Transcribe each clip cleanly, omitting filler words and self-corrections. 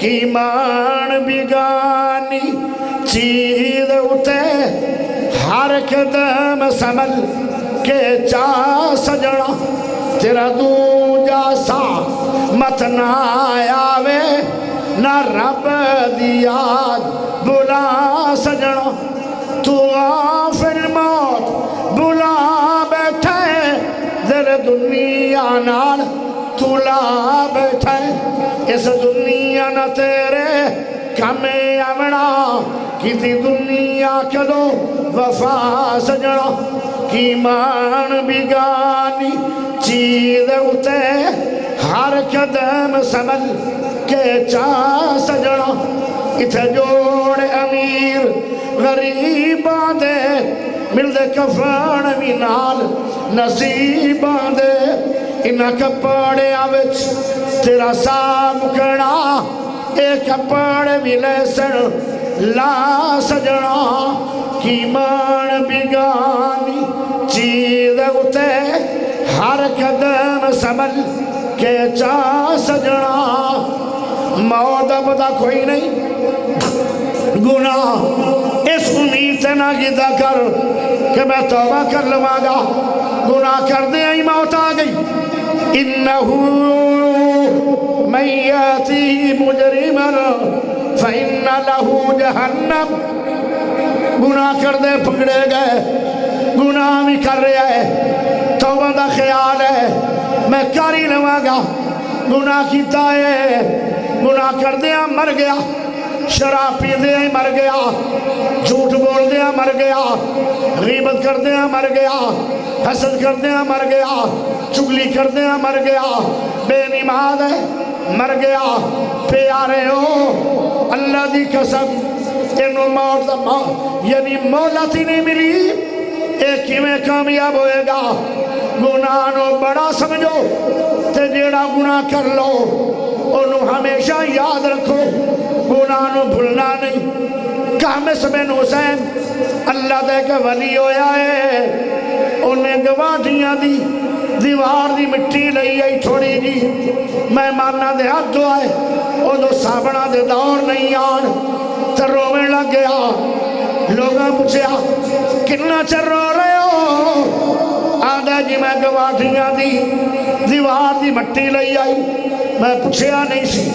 ایمان بیگانی چیز اتے ہر قدم سنبھل کے چا سجنا تیرا دوجا سا مت نہ آوے نہ رب دی یاد بلا سجنا تو غافل موت بلا بیٹھے دل دنیا نال تلا بیٹھے اس دنیا نہ تیرے کمے آمنا کسی دنیا کدو وفا سجنا کی مان بیگانی چیز اتے ہر قدم سنبھل کے چا سجنا اتھے جوڑ امیر غریباں دے مل دے کفن بھی نال نصیباں دے انہاں کپڑے آوچ تیرا سامکنا اے کپڑے بھی لیسن لا سجنا کی مان بیگانی چیز اتے ہر قدم سنبھل کے چا سجنا موت پتا کوئی نہیں گناہ اس امید سے نہ گیدہ کر کہ میں توبہ کر لوں گا گناہ کر دے ہی موت آ گئی انہو من یاتی مجرما فإن لہو جہنم گناہ کر دے پکڑے گئے گناہ بھی کر رہا ہے توبہ دا خیال ہے میں کر ہی لوں گا گناہ کیتا ہے گناہ کر دیا مر گیا شراب پی دیا مر گیا جھوٹ بول دیا مر گیا غیبت کر دیا مر گیا حسد کر دیا مر گیا چگلی کر دیا مر گیا بے نماز ہے مر گیا پیارے ہو اللہ دی قسم انہوں موت یعنی مولت ہی نہیں ملی ایک ہی میں کامیاب ہوئے گا گناہ نو بڑا سمجھو تے جیڑا گناہ کر لو انہوں ہمیشہ یاد رکھو گناہ نو بھولنا نہیں کامس بن حسین اللہ دے کے ولی ہویا ہے انہیں گواٹیاں دی دیوار دی مٹی لئی آئی تھوڑی جی میں ماننا دے ہاتھ دو آئے او دو سابنا دے دور نہیں آن تر رونے لگ گیا لوگاں پوچھیا کتنا چر رو رہے ہو آدھا جی میں گواٹیاں دی دیوار دی مٹی لئی آئی میں پوچھیا نہیں سی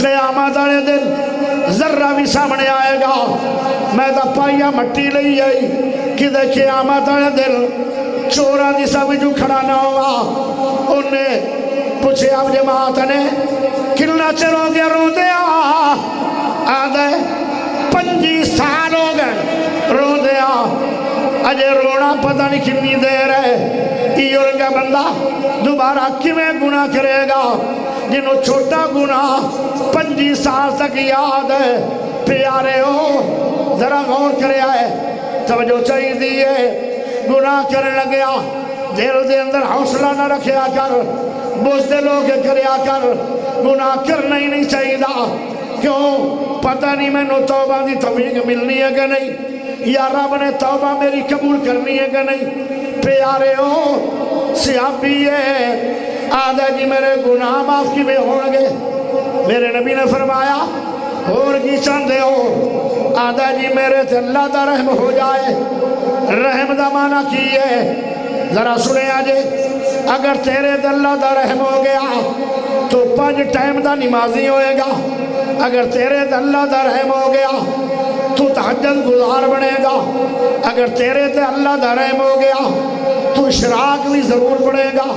قیامت والے دن ذرہ بھی سامنے آئے گا میں تا پائیا مٹی لئی آئی کہ دے قیامت والے دن چورا دی سب جو کھڑا نہ ہوا انہیں پوچھے اب جماعت نے کلنا چر ہو گیا رو دیا آدھے 25 سال ہو گئے رو دیا اجے رونا پتہ نہیں کتنی دیر ہے یہ کا بندہ دوبارہ کیویں گناہ کرے گا جنہوں چھوٹا گناہ 25 سال تک یاد ہے پیارے ہو ذرا غور کرے آئے توجہ چاہیے دیئے گناہ کرنے لگیا دل دے اندر حوصلہ نہ رکھیا کر بوجھ لوگ کریا کر گناہ کرنا ہی نہیں چاہیے کیوں پتہ نہیں میں نو توبہ دی توفیق ملنی ہے کہ نہیں یا رب نے توبہ میری قبول کرنی ہے کہ نہیں پیارے ہو صحابی ہے آدھا جی میرے گناہ معاف کی میں ہونگے میرے نبی نے فرمایا اور کی چاندے ہو آدھا جی میرے تے اللہ دا رحم ہو جائے رحم دا معنی کی ہے ذرا سنے آجے اگر تیرے تے اللہ دا رحم ہو گیا تو 5 ٹائم دا نمازی ہوئے گا اگر تیرے تے اللہ دا رحم ہو گیا تو تہجد گزار بنے گا اگر تیرے تے اللہ دا رحم ہو گیا تو اشراق بھی ضرور پڑے گا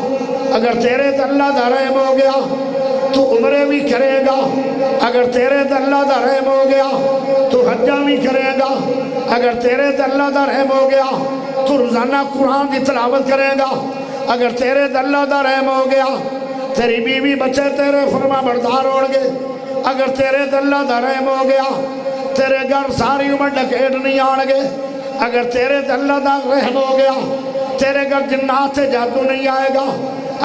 اگر تیرے تے اللہ دا رحم ہو گیا تو عمرے بھی کرے گا اگر تیرے تے اللہ دا رحم ہو گیا تو حجہ بھی کرے گا اگر تیرے تے اللہ دا رحم ہو گیا تو روزانہ قرآن کی تلاوت کرے گا اگر تیرے تے اللہ دا رحم ہو گیا تیری بیوی بچے تیرے فرما بردار ہونگے اگر تیرے تے اللہ دا رحم ہو گیا تیرے گھر ساری عمر ڈکیٹ نہیں آنگے اگر تیرے تے اللہ دا رحم ہو گیا تیرے گھر جنات سے جادو نہیں آئے گا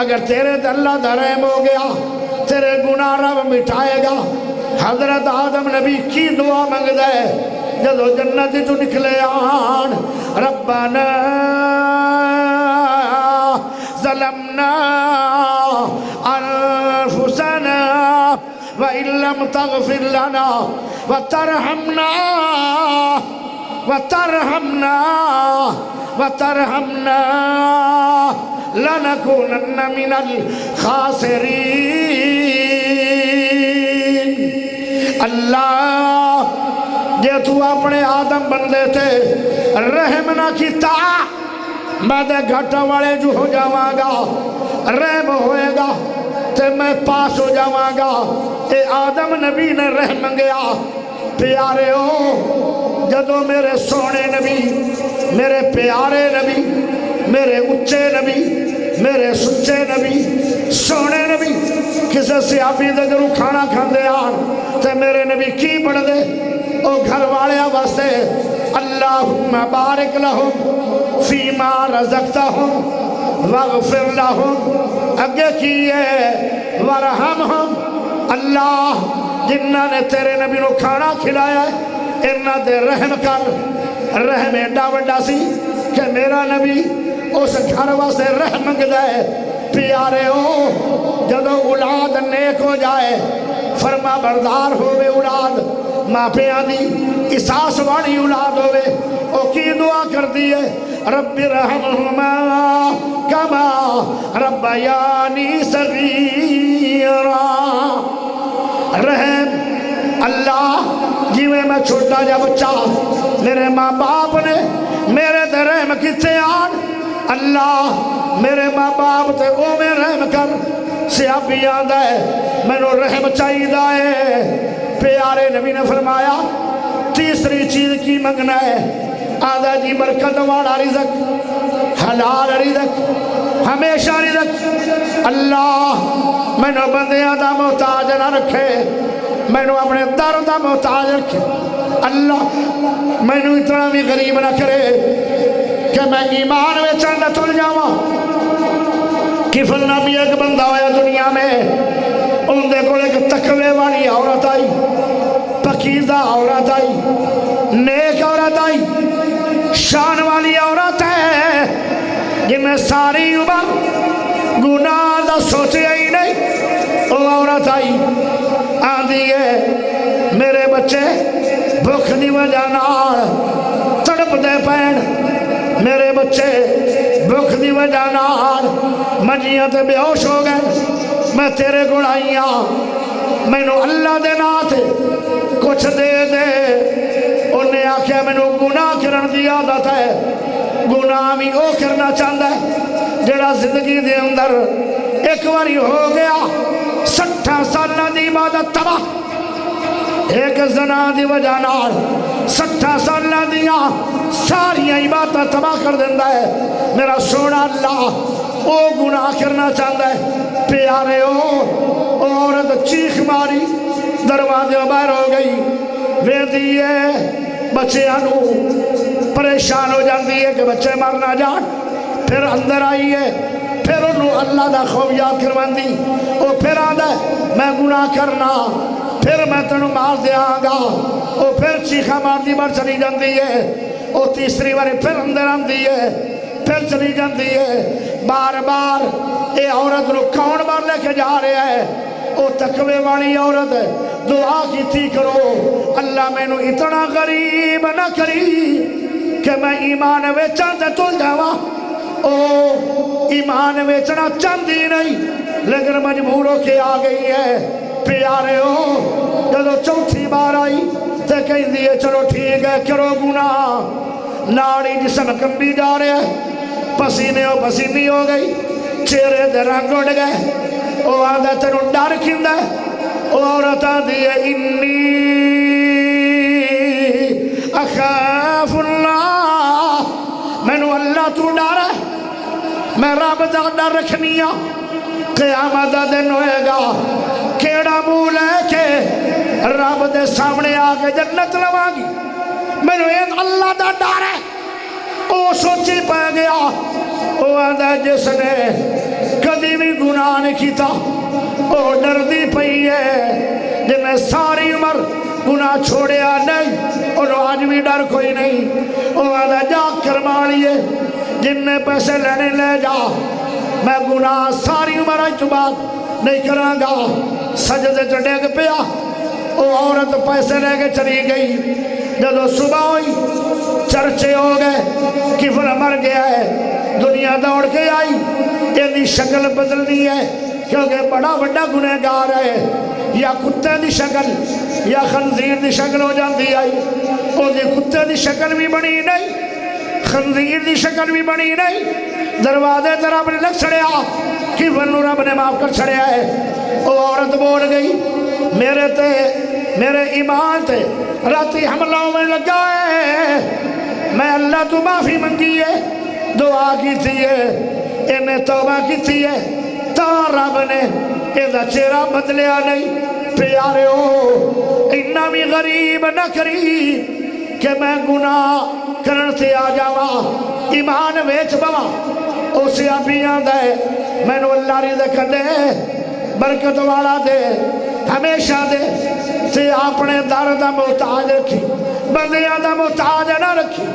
اگر تیرے تے اللہ دا رحم ہو گیا تیرے گناہ رب مٹھائے گا حضرت آدم نبی کی دعا مانگ دے جدو جنت جو نکلے آن ربنا ظلمنا انفسنا وَإِن لَّمْ لم تغفر لنا وترحمنا وترحمنا وترحمنا لنكونن من الخاسرین۔ اللہ جے تو اپنے آدم بندے تھے رحم نہ کیتا میں دے گھٹا والے جو ہو جاواں گا، رحم ہوئے گا تے میں پاس ہو جاواں گا۔ اے آدم نبی نے رحم گیا۔ پیارے ہو جدو میرے سونے نبی، میرے پیارے نبی، میرے اچے نبی، میرے سچے نبی، سونے نبی کسے صحابی دے جرو کھانا کھاندے آن تے میرے نبی کی پڑھ دے او گھر والے واسطے اللہم بارک لہم فیما رزقتہم واغفر لہم، اگے کیے ورحمہم، اللہ جنہاں نے تیرے نبی نو کھانا کھلایا ہے انہاں دے رحم کر۔ رحم ایڈا وڈا سی کہ میرا نبی اس گھر واسطے رحم منگدا ہے۔ پیارے ہو جدو اولاد نیک ہو جائے، فرما بردار ہوئے اولاد، ماں پیاں دی احساس والی اولاد ہوئے، او کی دعا کر دیئے رب ارحمہما کما ربیانی صغیرا۔ رحم اللہ جیویں میں چھوٹا جا بچہ میرے ماں باپ نے میرے تے رحم کیتے آن، اللہ میرے ماں باپ تے او میں رحم کر۔ صحابی آندہ ہے میں نو رحم چاہیے ہے۔ پیارے نبی نے فرمایا تیسری چیز کی منگنا ہے؟ آدھا جی برکت والا رزق، حلال رزق، ہمیشہ رزق۔ اللہ میں نو بندیاں دا محتاج نہ رکھے، میں نو اپنے در دا محتاج رکھے۔ اللہ میں نو اتنا بھی غریب نہ کرے کہ میں ایمان میں چند تل جاواں۔ کفل نامی ایک بندہ ہویا دنیا میں، ان دے کو ایک تقوی والی عورت آئی، پاکیزہ عورت آئی، نیک عورت آئی، شان والی عورت ہے جن میں ساری عمر گناہ دا سوچے ہی نہیں۔ وہ عورت آئی آندھی ہے میرے بچے بھوک دی وجہ نال تڑپ دے پین، میرے بچے بھوک دی وجہ نال منجیاں تے بے ہوش ہو گئے، میں تیرے کو آئیاں، میں نو اللہ دے ناتے کچھ دے دے۔ انہیں آکھیا میں نو گناہ کرن دی عادت ہے، گناہ بھی او کرنا چاہتا ہے جڑا زندگی دے اندر ایک واری ہو گیا 60 سالہ دی عبادت تباہ، ایک زنا دی وجہ نال 60 سالہ دیا ساری عبادت تباہ کر دیندہ ہے۔ میرا سونا اللہ او گناہ کرنا چاہتا ہے۔ پیارے ہو عورت چیخ ماری دروازے باہر ہو گئی، ویندی ہے بچے انو پریشان ہو جاندی ہے کہ بچے مر نہ جان، پھر اندر آئی ہے، پھر انہوں اللہ دا خوف یاد کروان دی، او پھر آدھا ہے میں گناہ کرنا پھر میں تنوں مار دیا گا، او پھر چیخا مار دی بار چلی جاندی ہے، او تیسری بار پھر اندر آندی ہے، پھر چلی جاندی ہے۔ بار بار اے عورت نو کون بار لے کے جا رہے ہے؟ او تقوی والی عورت ہے، دعا کی تھی کرو اللہ میں نو اتنا غریب نہ کری کہ میں ایمان ویچن تے تل جاواں۔ او ایمان ویچنا چاندی نہیں لیکن مجبور ہو کے آ گئی ہے۔ پیارے ہو جدو چوتھی بار آئی تے کہیں دیئے چلو ٹھیک ہے کرو گناہ، ناڑی جسم کمبی جا رہے ہیں، پسینے ہو پسینی ہو گئی، چہرے دے رنگ اڑ گئے، او آدھا تینوں ڈر کھندہ ہے، او عورت آدھی ہے انی اخاف اللہ، میں نو اللہ تو ڈر ہے، میں رب دا ڈر رکھنیا، قیامت دا دن ہوئے گا کیڑا منہ لے کے رب دے سامنے آگے جنت لواں گی، میں نو ایک اللہ دا ڈر ہے۔ او سوچی پہ گیا، او آدھا جس نے کدی بھی گناہ نہیں کیتا او ڈر دی پئی ہے، جن نے ساری عمر گناہ چھوڑیا نہیں انہوں آج بھی ڈر کوئی نہیں۔ او آدھا جا کرمالیے جن نے پیسے لینے لے جا، میں گناہ ساری عمر آج تو بات نہیں کرانگا۔ سجدے چڑھے کے پیا وہ عورت پیسے لے کے چلی گئی. جب صبح ہوئی چرچے ہو گئے کفر مر گیا ہے. دنیا دوڑ کے آئی یہ شکل بدلنی ہے کیونکہ بڑا بڑا گنہگار ہے. یا کتے دی شکل یا خنزیر دی شکل ہو جاتی آئی. وہ کتے دی شکل بھی بنی نہیں خنزیر دی شکل بھی بنی نہیں. دروازے تے رب نے لگ چھڑیا کفر نو رب نے معاف کر چھڑیا ہے. وہ عورت بول گئی میرے ایمان تے راتی حملوں میں لگا ہے. میں اللہ تو معافی منگی ہے دعا کی تھی ہے انہیں توبہ کی تھی ہے تا رب نے یہ چہرہ بدلیا نہیں. پیارے ہو اتنا بھی غریب نہ کری کہ میں گناہ کرن سے آ جاوا ایمان ویچ بوا. اسے ابھی آدھا ہے میں نے اللہ رزق دے برکت والا دے ہمیشہ دے تے اپنے در دا محتاج رکھی بندیاں دا محتاج نہ رکھی.